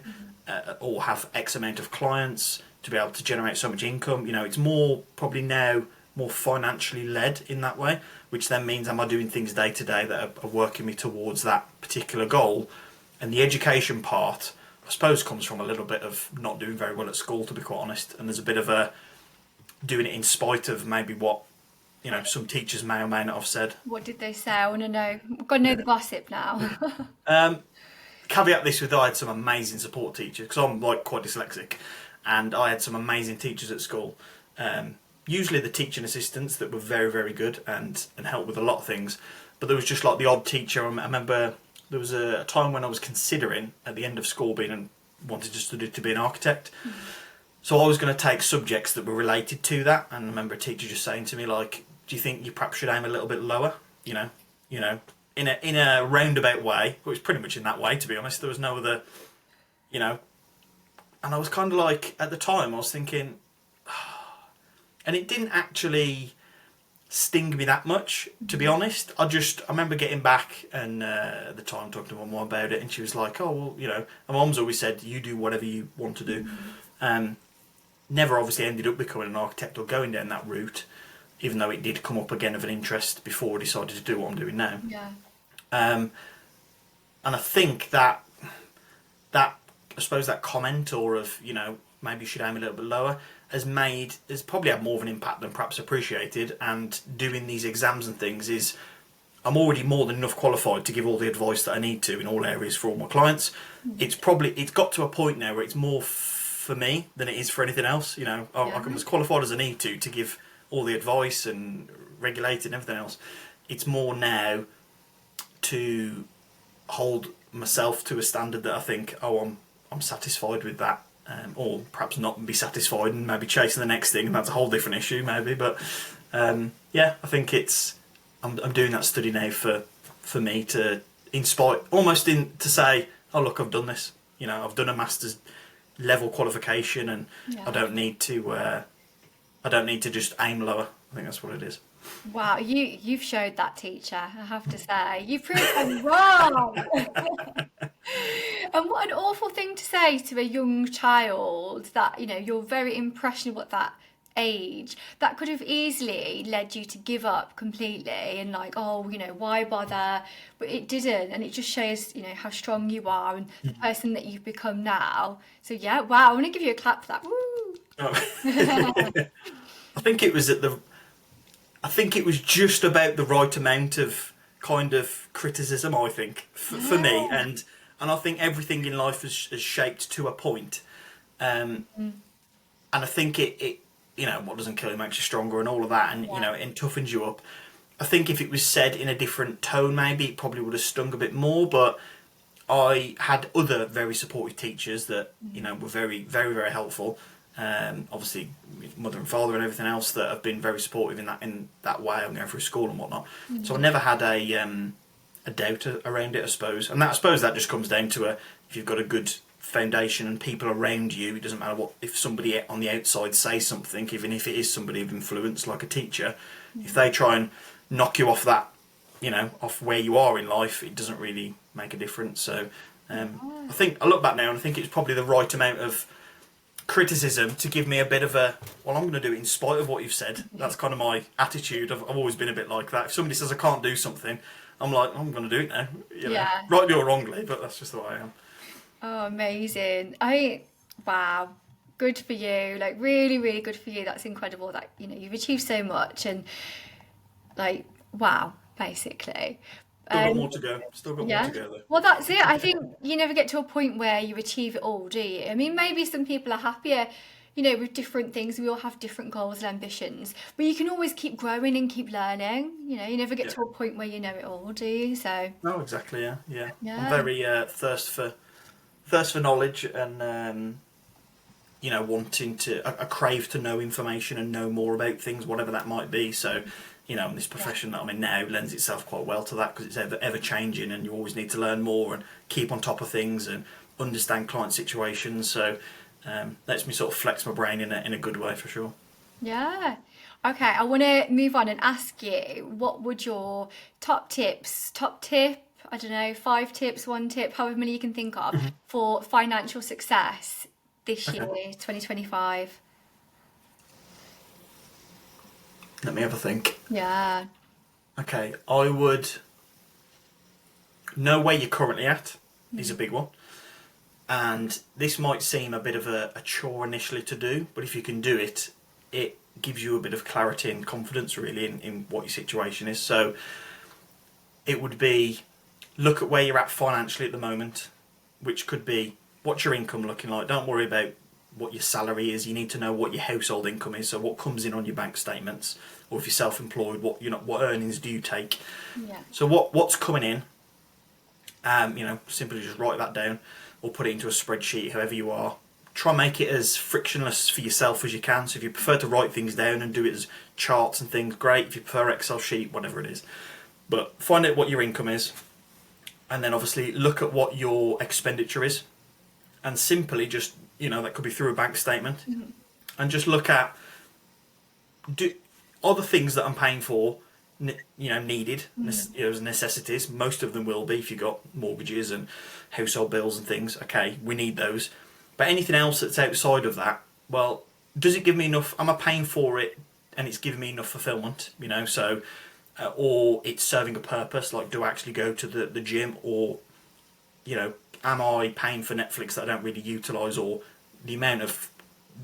or have X amount of clients to be able to generate so much income. It's more probably now more financially led in that way, which then means am I doing things day to day that are working me towards that particular goal. And the education part, I suppose, comes from a little bit of not doing very well at school, to be quite honest. And there's a bit of a doing it in spite of maybe what some teachers may or may not have said. What did they say? I want to know. I've got to know the gossip now. Caveat this with I had some amazing support teachers, because I'm quite dyslexic, and I had some amazing teachers at school. Usually the teaching assistants that were very, very good and helped with a lot of things, but there was just the odd teacher. I remember there was a time when I was considering at the end of school wanted to study to be an architect. So I was going to take subjects that were related to that, and I remember a teacher just saying to me, do you think you perhaps should aim a little bit lower? In a roundabout way. It was pretty much in that way, to be honest. There was no other, and I was kind of at the time I was thinking, and it didn't actually sting me that much, to be honest. I remember getting back and at the time talking to my mum about it, and she was like, oh, well, my mum's always said, you do whatever you want to do. Never obviously ended up becoming an architect or going down that route, even though it did come up again of an interest before I decided to do what I'm doing now. Yeah. And I think that I suppose that comment of maybe you should aim a little bit lower has probably had more of an impact than perhaps appreciated. And doing these exams and things I'm already more than enough qualified to give all the advice that I need to in all areas for all my clients. It's got to a point now where it's more for me than it is for anything else. I'm as qualified as I need to give all the advice and regulate and everything else. It's more now to hold myself to a standard that I think, I'm satisfied with that, or perhaps not be satisfied and maybe chasing the next thing, and that's a whole different issue maybe. But I think I'm doing that study now for me to inspire, almost to say, oh look, I've done this. I've done a master's level qualification, and I don't need to just aim lower. I think that's what it is. Wow, you've showed that, teacher, I have to say. You've proved them wrong. And what an awful thing to say to a young child, that you're very impressionable at that age, that could have easily led you to give up completely and like, oh, why bother? But it didn't, and it just shows, how strong you are and the person that you've become now. So yeah, wow, I want to give you a clap for that. Woo! Oh. I think it was I think it was just about the right amount of kind of criticism, I think, for me, and I think everything in life is shaped to a point. And I think it what doesn't kill you makes you stronger and all of that, and it toughens you up. I think if it was said in a different tone, maybe it probably would have stung a bit more. But I had other very supportive teachers that were very, very, very helpful. Obviously, mother and father and everything else that have been very supportive in that way. I'm going through school and whatnot, so I never had a doubt around it, I suppose. And I suppose that just comes down to if you've got a good foundation and people around you, it doesn't matter if somebody on the outside says something, even if it is somebody of influence like a teacher, if they try and knock you off that, off where you are in life, it doesn't really make a difference. So I think I look back now and I think it's probably the right amount of criticism to give me a bit of I'm going to do it in spite of what you've said. That's kind of my attitude. I've always been a bit like that. If somebody says I can't do something, I'm like, I'm going to do it now. Rightly or wrongly, but that's just the way I am. Oh, amazing. Wow, good for you. Like, really, really good for you. That's incredible that, you've achieved so much and, like, wow, basically. Still got more to go. Still got more to go, though. Well, that's it. I think you never get to a point where you achieve it all, do you? I mean, maybe some people are happier, with different things. We all have different goals and ambitions. But you can always keep growing and keep learning. You never get to a point where you know it all, do you? So. No, exactly, yeah. I'm very thirst for knowledge and wanting to a crave to know information and know more about things, whatever that might be. So this profession that I'm in now lends itself quite well to that, because it's ever changing and you always need to learn more and keep on top of things and understand client situations. So lets me sort of flex my brain in a good way, for sure. Yeah. Okay, I want to move on and ask you, what would your top tip, I don't know, 5 tips, 1 tip, however many you can think of, for financial success this year, 2025? Let me have a think. Yeah. Okay, I would know where you're currently at is a big one. And this might seem a bit of a chore initially to do, but if you can do it, it gives you a bit of clarity and confidence really in what your situation is. So it would be, look at where you're at financially at the moment, which could be, what's your income looking like? Don't worry about what your salary is. You need to know what your household income is, so what comes in on your bank statements, or if you're self-employed, what earnings do you take? Yeah. So what's coming in? Simply just write that down or put it into a spreadsheet, however you are. Try and make it as frictionless for yourself as you can. So if you prefer to write things down and do it as charts and things, great. If you prefer Excel sheet, whatever it is. But find out what your income is, and then obviously look at what your expenditure is, and simply just, that could be through a bank statement, and just look at, are the things that I'm paying for, needed, as necessities. Most of them will be if you've got mortgages and household bills and things. Okay, we need those. But anything else that's outside of that, well, does it give me enough? Am I paying for it and it's giving me enough fulfillment? So, or it's serving a purpose. Like, do I actually go to the gym, or, am I paying for Netflix that I don't really utilise, or the amount of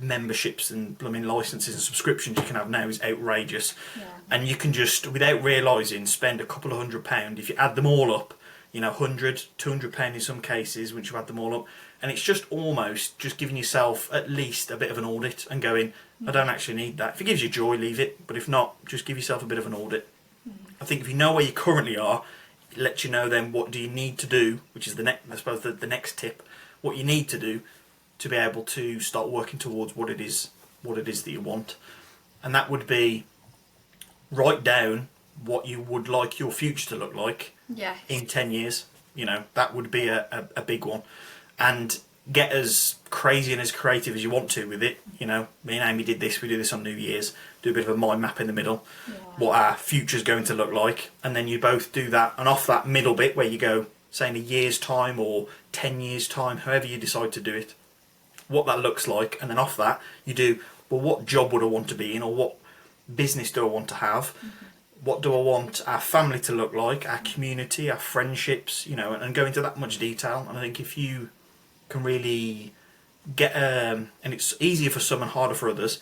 memberships and licenses and subscriptions you can have now is outrageous. Yeah. And you can just, without realising, spend a couple of £100. If you add them all up, £100, £200 in some cases once you add them all up, and it's just almost just giving yourself at least a bit of an audit and going, I don't actually need that. If it gives you joy, leave it, but if not, just give yourself a bit of an audit. I think if you know where you currently are, it lets you know then what do you need to do, which is the next tip, what you need to do to be able to start working towards what it is that you want. And that would be, write down what you would like your future to look like in 10 years. That would be a big one. And get as crazy and as creative as you want to with it. Me and Amy did this, we do this on New Year's, do a bit of a mind map in the middle, what our future's going to look like. And then you both do that, and off that middle bit where you go, say in a year's time or 10 years time, however you decide to do it, what that looks like, and then off that you do, well, what job would I want to be in, or what business do I want to have? What do I want our family to look like, our community, our friendships, and go into that much detail. And I think if you can really get, and it's easier for some and harder for others,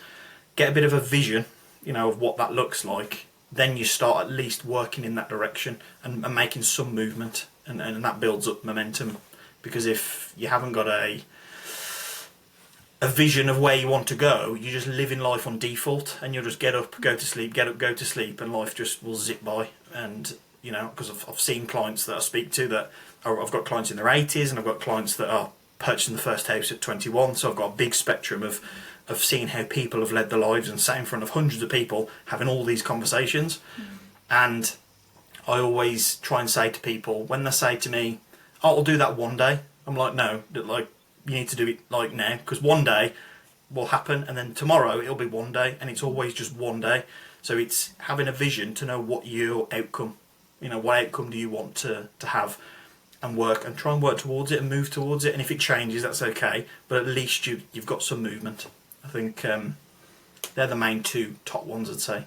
get a bit of a vision, of what that looks like, then you start at least working in that direction and making some movement, and that builds up momentum. Because if you haven't got a vision of where you want to go, you just live in life on default, and you'll just get up, go to sleep, get up, go to sleep, and life just will zip by. And because I've seen clients that I speak to that I've got clients in their 80s, and I've got clients that are purchasing the first house at 21, so I've got a big spectrum of seeing how people have led their lives and sat in front of hundreds of people having all these conversations. And I always try and say to people, when they say to me, oh, I'll do that one day, I'm like, no, like, you need to do it like now, because one day will happen, and then tomorrow it'll be one day, and it's always just one day. So it's having a vision to know what your outcome, what outcome do you want to have, and try and work towards it and move towards it. And if it changes, that's okay, but at least you've got some movement. I think they're the main two top ones, I'd say.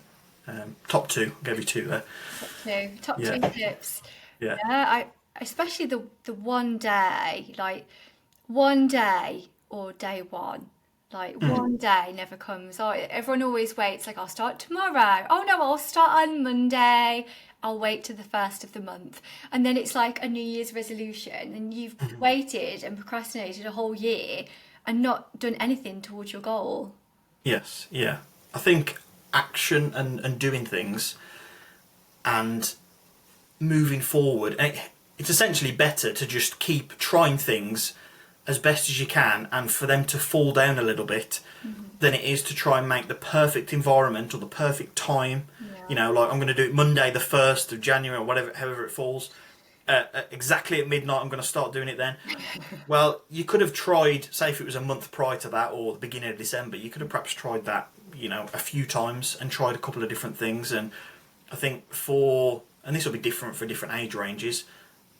Top two, I gave you two there. Top two tips. Yeah. Especially the one day, like one day or day one. Like one day never comes. Oh, everyone always waits, like, I'll start tomorrow. Oh no, I'll start on Monday. I'll wait to the first of the month. And then it's like a New Year's resolution, and you've waited and procrastinated a whole year and not done anything towards your goal. Yes, yeah. I think action and doing things and moving forward, it's essentially better to just keep trying things as best as you can, and for them to fall down a little bit, than it is to try and make the perfect environment or the perfect time. Like, I'm going to do it Monday the 1st of January, or whatever, however it falls, exactly at midnight I'm going to start doing it then. Well, you could have tried, say if it was a month prior to that, or the beginning of December, you could have perhaps tried that, a few times, and tried a couple of different things. And I think and this will be different for different age ranges,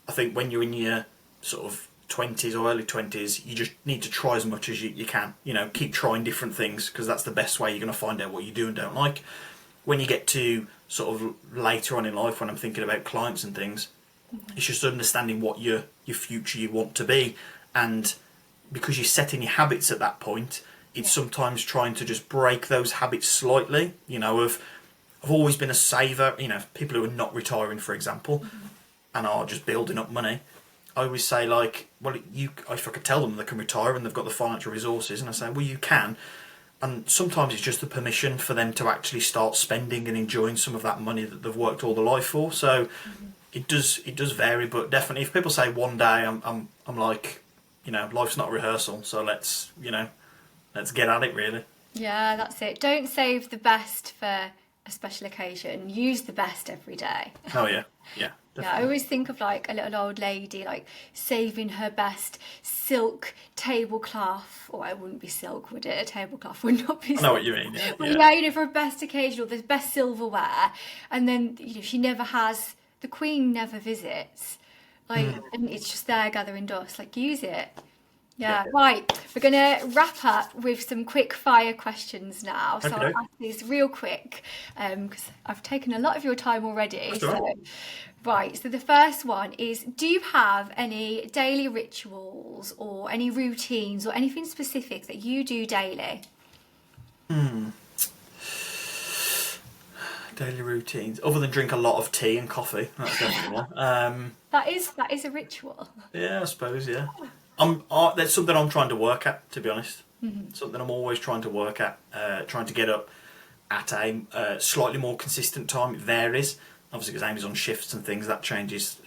I think when you're in your sort of 20s or early 20s, you just need to try as much as you can. Keep trying different things, because that's the best way you're going to find out what you do and don't like. When you get to sort of later on in life, when I'm thinking about clients and things, it's just understanding what your future you want to be. And because you're setting your habits at that point, it's sometimes trying to just break those habits slightly. I've always been a saver. People who are not retiring, for example, and are just building up money, I always say, like, well, if I could tell them they can retire and they've got the financial resources, and I say, well, you can. And sometimes it's just the permission for them to actually start spending and enjoying some of that money that they've worked all their life for. So it does vary, but definitely if people say one day, I'm like, life's not a rehearsal, so let's get at it, really. Yeah, that's it. Don't save the best for a special occasion. Use the best every day. Oh yeah, yeah. Yeah, I always think of like a little old lady, like saving her best silk tablecloth, or it wouldn't be silk, would it? A tablecloth would not be silk. I know what you mean. Yeah, But for a best occasion, or the best silverware, and then she never has. The Queen never visits, and it's just there gathering dust. Like, use it. Yeah, right. We're going to wrap up with some quick fire questions now. So I'll ask these real quick, because I've taken a lot of your time already. Right, so the first one is, do you have any daily rituals or any routines or anything specific that you do daily? Daily routines, other than drink a lot of tea and coffee. That's definitely one. That is a ritual. Yeah, I suppose, yeah. That's something I'm trying to work at, to be honest. Something I'm always trying to work at, trying to get up at a slightly more consistent time. It varies, obviously, because Amy's on shifts and things. That changes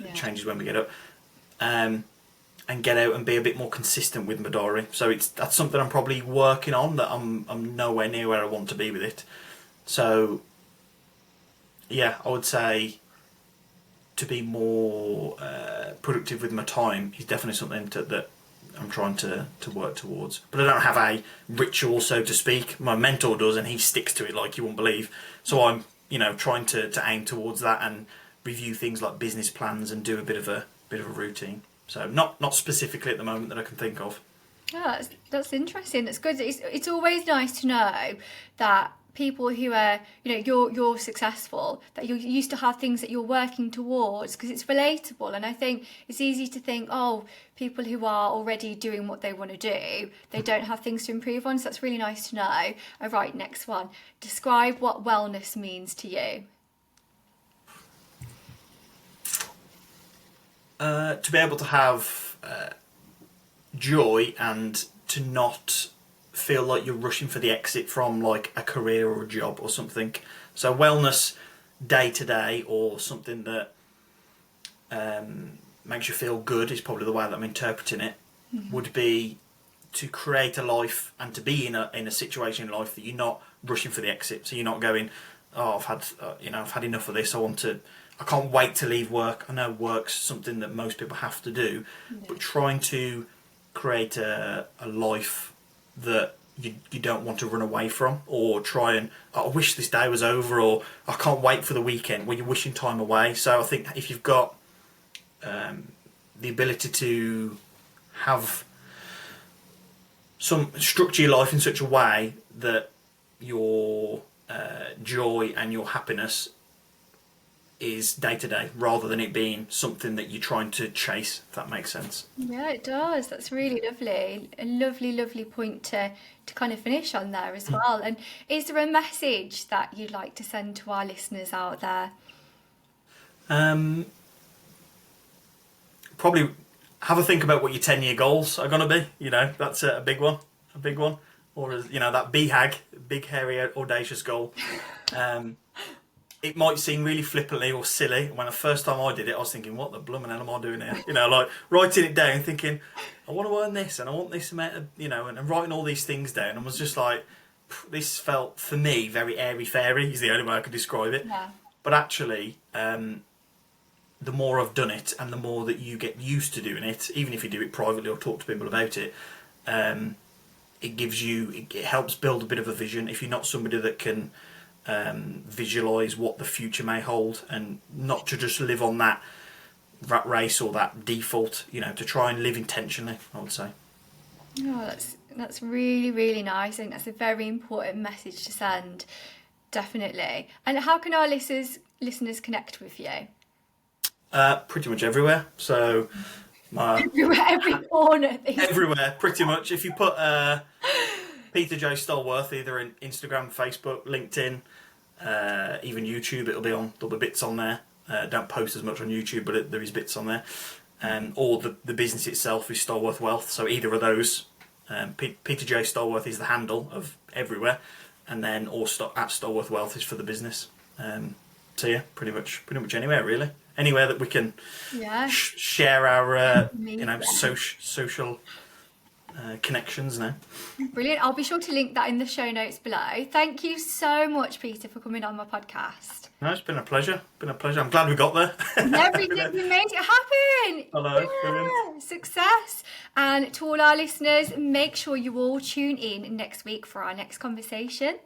when we get up, and get out and be a bit more consistent with my diary. So that's something I'm probably working on. That I'm nowhere near where I want to be with it. So yeah, I would say to be more productive with my time is definitely something that I'm trying to work towards. But I don't have a ritual, so to speak. My mentor does, and he sticks to it like you won't believe. So I'm, trying to aim towards that and review things like business plans and do a bit of a routine. So not specifically at the moment that I can think of. Yeah, that's interesting. That's good. It's always nice to know that people who are, you're successful, that you used to have things that you're working towards, because it's relatable. And I think it's easy to think, oh, people who are already doing what they want to do, they don't have things to improve on. So that's really nice to know. All right, next one. Describe what wellness means to you. To be able to have joy and to not feel like you're rushing for the exit from like a career or a job or something. So wellness day to day, or something that makes you feel good, is probably the way that I'm interpreting it. Would be to create a life and to be in a situation in life that you're not rushing for the exit. So you're not going, oh, I've had enough of this. I can't wait to leave work. I know work's something that most people have to do, but trying to create a life that you don't want to run away from, or try and, oh, I wish this day was over, or I can't wait for the weekend, where you're wishing time away. So I think if you've got the ability to have structure your life in such a way that your joy and your happiness is day to day, rather than it being something that you're trying to chase, if that makes sense. Yeah, it does. That's really lovely. A lovely, lovely point to kind of finish on there as well. And is there a message that you'd like to send to our listeners out there? Probably have a think about what your 10-year goals are going to be. That's a big one. Or that BHAG, big hairy audacious goal. It might seem really flippantly or silly. When the first time I did it, I was thinking, what the blooming hell am I doing here? Like writing it down, thinking, I want to earn this and I want this amount of, and writing all these things down. And was just like, this felt, for me, very airy-fairy is the only way I could describe it. Yeah. But actually, the more I've done it and the more that you get used to doing it, even if you do it privately or talk to people about it, it helps build a bit of a vision. If you're not somebody that can visualize what the future may hold, and not to just live on that rat race or that default, to try and live intentionally, I would say. Oh, that's really, really nice. I think that's a very important message to send, definitely. And how can our listeners connect with you? Pretty much everywhere. So every corner. Everywhere, pretty much. If you put Peter J. Stalworth, either in Instagram, Facebook, LinkedIn, even YouTube, there'll be bits on there. Don't post as much on YouTube, but there is bits on there. Or the business itself is Stalworth Wealth. So either of those, Peter J. Stalworth is the handle of everywhere, and then at Stalworth Wealth is for the business. So yeah, pretty much anywhere really. Anywhere that we can share our social connections now. Brilliant. I'll be sure to link that in the show notes below. Thank you so much, Peter, for coming on my podcast. No, it's been a pleasure. I'm glad we got there. Everything we made it happen. Hello. Yeah, success. And to all our listeners, make sure you all tune in next week for our next conversation.